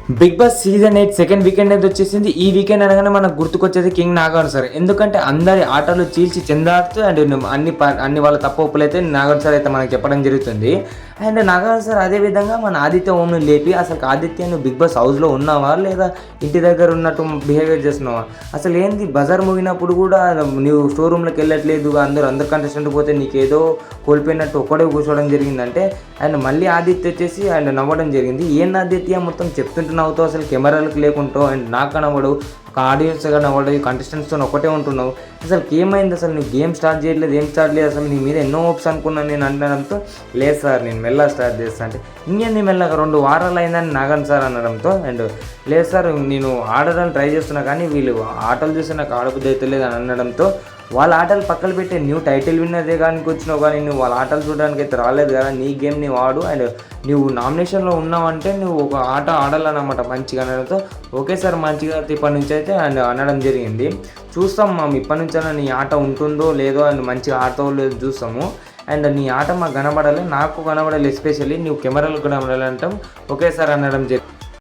Big Boss season 8 second weekend అయితే వచ్చేసింది. ఈ వీకెండ్ అనగానే మనకు గుర్తుకొచ్చేది కింగ్ నాగార్జున సార్. ఎందుకంటే అందరి ఆటలు చీల్చి చెందాడుతూ అండ్ అన్ని వాళ్ళ తప్పు ఒప్పులైతే నాగార్జున సార్ అయితే మనకు చెప్పడం జరుగుతుంది. అండ్ నాగార్జున సార్ అదేవిధంగా మన ఆదిత్య ఓంను లేపి, అసలు ఆదిత్య నువ్వు బిగ్ బాస్ హౌస్లో ఉన్నావా లేదా ఇంటి దగ్గర ఉన్నట్టు బిహేవియర్ చేస్తున్నావా, అసలు ఏంది బజార్ మోగినప్పుడు కూడా నువ్వు స్టోర్ రూమ్లోకి వెళ్ళట్లేదు, అందరు కంటెస్టెంట్ పోతే నీకేదో కోల్పోయినట్టు ఒక్కడే కూర్చోవడం జరిగిందంటే అండ్ మళ్ళీ ఆదిత్య వచ్చేసి ఆయన నవ్వడం జరిగింది. ఏం ఆదిత్య మొత్తం చెప్తుంటున్నావు, అసలు కెమెరాలకు లేకుంటావు అండ్ నాకు కనబడు, ఒక ఆడియన్స్గా నవ్వడు, కంటెస్టెంట్స్తో ఒకటే ఉంటున్నావు, అసలు ఏమైంది, అసలు నువ్వు గేమ్ స్టార్ట్ చేయట్లేదు, ఏం స్టార్ట్ లేదు, అసలు నీ మీద ఎన్నో హోప్స్ అనుకున్నాను నేను అనడంతో, లేదు సార్ నేను మెల్ల స్టార్ట్ చేస్తా అంటే, ఇంకేంది మెల్లగా 2 వారాలు అయిందని నాగన్ సార్ అనడంతో, అండ్ లేదు సార్ నేను ఆడడానికి ట్రై చేస్తున్నా కానీ వీళ్ళు ఆటలు చూసి నాకు ఆడబుద్ధి అయితే లేదు అని అనడంతో, వాళ్ళ ఆటలు పక్కన పెట్టే నువ్వు టైటిల్ విన్నదే కానీ వచ్చినావు కానీ నువ్వు వాళ్ళ ఆటలు చూడడానికి అయితే రాలేదు కదా, నీ గేమ్ నీవు ఆడు అండ్ నువ్వు నామినేషన్లో ఉన్నావంటే నువ్వు ఒక ఆట ఆడాలన్నమాట మంచిగా అనడంతో, ఓకే సార్ మంచిగా ఇప్పటి నుంచి అయితే అండ్ అనడం జరిగింది. చూస్తాం మేము ఇప్పటి నుంచైనా నీ ఆట ఉంటుందో లేదో అండ్ మంచిగా ఆడతావో లేదో చూస్తాము అండ్ నీ ఆట మాకు కనబడాలి, నాకు కనబడాలి, ఎస్పెషల్లీ నువ్వు కెమెరాలు కనబడాలి అంటాం, ఓకే సార్ అనడం జరిగింది.